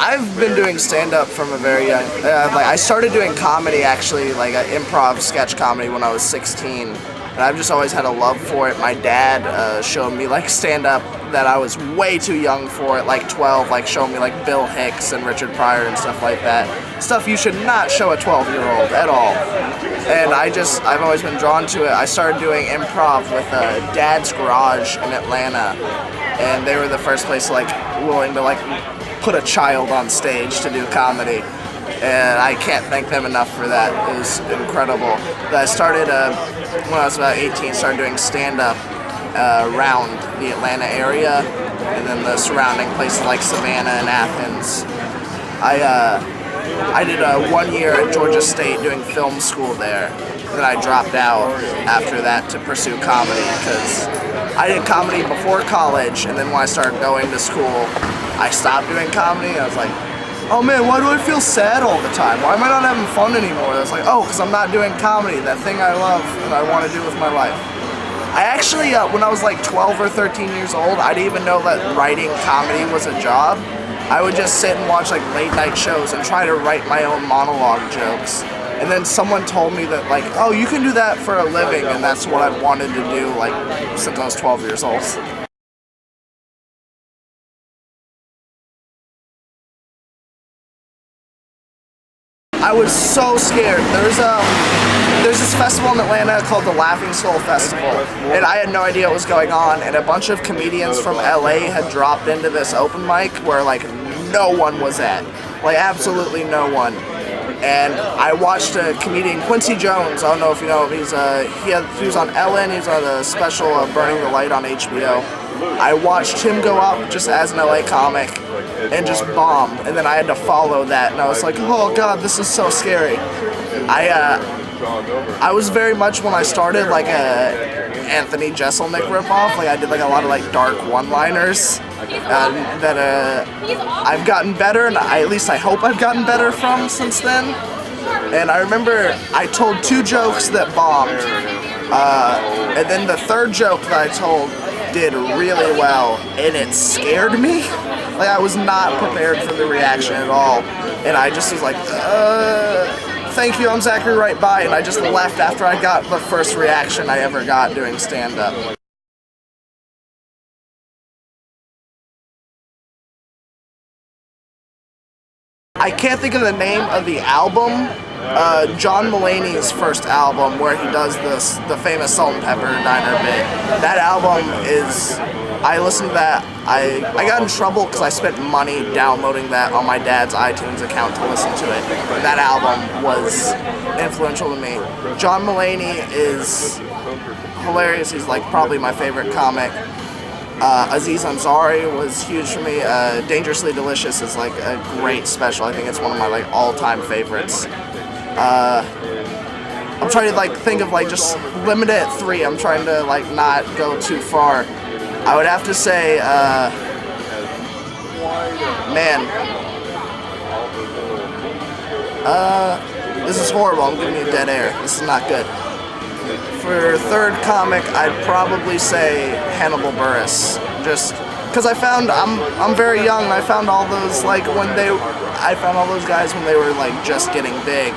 I've been doing stand-up from a very young. I started doing comedy actually, like improv sketch comedy when I was 16, and I've just always had a love for it. My dad showed me like stand-up that I was way too young for at like 12, like showing me like Bill Hicks and Richard Pryor and stuff like that. Stuff you should not show a 12-year-old at all. And I've always been drawn to it. I started doing improv with Dad's Garage in Atlanta, and they were the first place like willing to like put a child on stage to do comedy, and I can't thank them enough for that. It was incredible. I started when I was about 18, started doing stand-up around the Atlanta area, and then the surrounding places like Savannah and Athens. I did 1 year at Georgia State doing film school there. Then I dropped out after that to pursue comedy because I did comedy before college, and then when I started going to school, I stopped doing comedy. I was like, oh man, why do I feel sad all the time? Why am I not having fun anymore? I was like, oh, because I'm not doing comedy, that thing I love and I want to do with my life. I actually, when I was like 12 or 13 years old, I didn't even know that writing comedy was a job. I would just sit and watch like late night shows and try to write my own monologue jokes. And then someone told me that like, oh, you can do that for a living, and that's what I've wanted to do like since I was 12 years old. I was so scared. There's this festival in Atlanta called the Laughing Skull Festival, and I had no idea what was going on, and a bunch of comedians from LA had dropped into this open mic where like no one was at, like absolutely no one. And I watched a comedian, Quincy Jones. I don't know if you know him. He was on Ellen. He was on a special Burning the Light on HBO. I watched him go up just as an LA comic and just bomb. And then I had to follow that, and I was like, oh god, this is so scary. I was very much, when I started, like a Anthony Jeselnik ripoff. Like I did like a lot of like dark one-liners that I've gotten better, and at least I hope I've gotten better from since then. And I remember I told 2 jokes that bombed, and then the third joke that I told did really well, and it scared me. Like I was not prepared for the reaction at all, and I just was like, thank you, I'm Zachary Wright, bye, and I just left after I got the first reaction I ever got doing stand-up. I can't think of the name of the album. John Mulaney's first album, where he does the famous Salt and Pepper Diner bit. That album is, I listened to that. I got in trouble because I spent money downloading that on my dad's iTunes account to listen to it. That album was influential to me. John Mulaney is hilarious. He's like probably my favorite comic. Aziz Ansari was huge for me. Dangerously Delicious is like a great special. I think it's one of my like all-time favorites. I'm trying to like think of like just limit it at 3. I'm trying to like not go too far. I would have to say, man, this is horrible. I'm giving you dead air. This is not good. For third comic, I'd probably say Hannibal Buress, just because I found I'm very young, and I found all those like I found all those guys when they were like just getting big,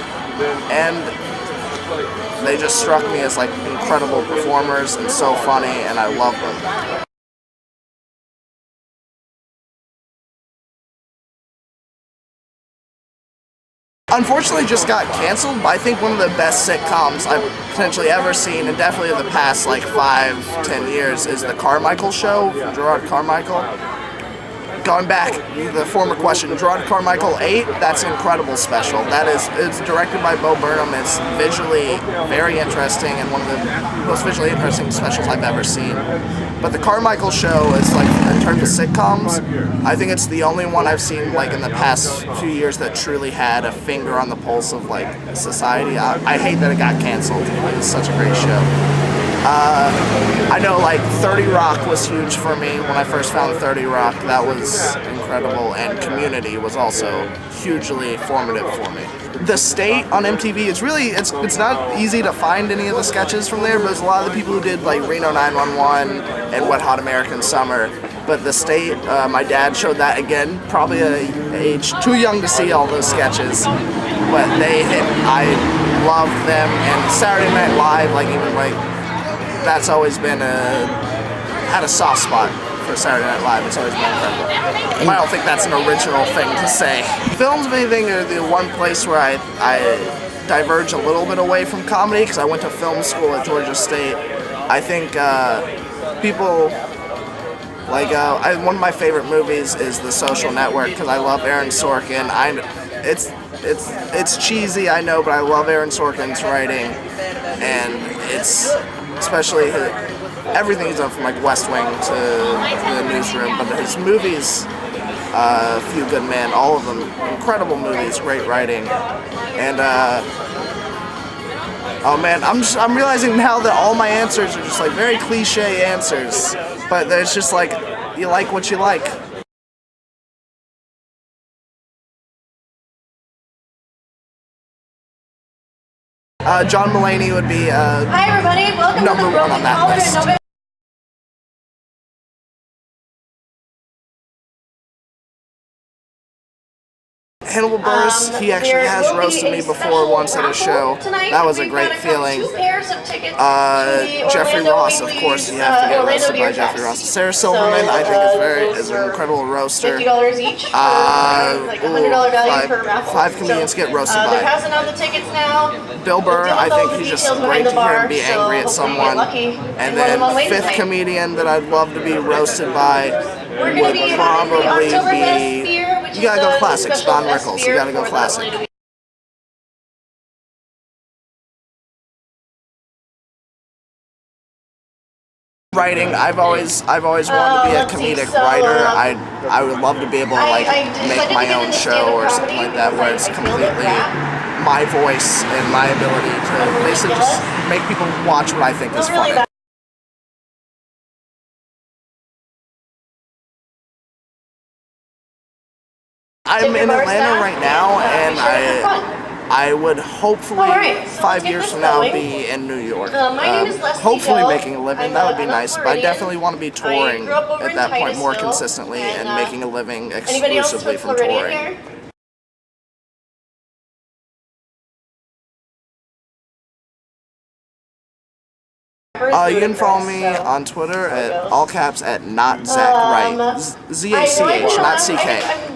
and they just struck me as like incredible performers and so funny, and I love them. Unfortunately, just got canceled, but I think one of the best sitcoms I've potentially ever seen, and definitely in the past like 5-10 years, is The Carmichael Show, Gerard Carmichael. Going back, the former question, Gerard Carmichael 8, that's an incredible special. It's directed by Bo Burnham. It's visually very interesting and one of the most visually interesting specials I've ever seen. But The Carmichael Show is like, in terms of sitcoms, I think it's the only one I've seen like in the past few years that truly had a finger on the pulse of like society. I hate that it got canceled. It's such a great show. I know like 30 Rock was huge for me when I first found 30 Rock. That was incredible, and Community was also hugely formative for me. The State on MTV is really, it's not easy to find any of the sketches from there, but there's a lot of the people who did like Reno 911 and Wet Hot American Summer. but the state, my dad showed that again, probably a age too young to see all those sketches, but I loved them, and Saturday Night Live, that's always been had a soft spot for Saturday Night Live. It's always been incredible. I don't think that's an original thing to say. Films, if anything, are the one place where I diverge a little bit away from comedy, because I went to film school at Georgia State. I think people one of my favorite movies is The Social Network, because I love Aaron Sorkin. It's cheesy, I know, but I love Aaron Sorkin's writing, and it's especially everything he's done from West Wing to The Newsroom, but his movies, Few Good Men, all of them, incredible movies, great writing, and oh man, I'm realizing now that all my answers are just very cliche answers, but there's just you like what you like. John Mulaney would be Hi everybody, welcome number to the one on that Cauldron list. November. Hannibal Buress, he actually has roasted me before once at a show. That was a great feeling. Jeffrey Ross, of course, you have to get roasted by Jeffrey Ross. Sarah Silverman, I think, is an incredible roaster. $50 each. $100 value per raffle. 5 comedians get roasted They're by. passing out the tickets now. Bill Burr, I think he's just great to hear him be angry at someone. And then 5th comedian that I'd love to be roasted by would probably be... You gotta go classics, Don Rickles. You gotta go classic. Writing, I've always wanted to be a comedic writer. I would love to be able to make my own show or something like that, where it's completely my voice and my ability to basically just make people watch what I think is funny. I'm in Atlanta right now, and I would hopefully 5 years from now be in New York. Hopefully making a living, that would be nice, but I definitely want to be touring at that point more consistently and making a living exclusively from touring. You can follow me on Twitter at all caps at not Zach Wright. Z-A-C-H, not C-K.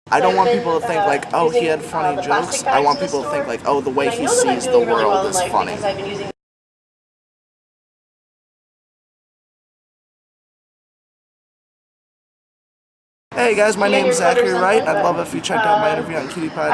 I don't want people to think oh, he had funny jokes. I want people to think oh, the way he sees the world is funny. Hey guys, my name is Zachary Wright. I'd love it if you checked out my interview on QTPie.com.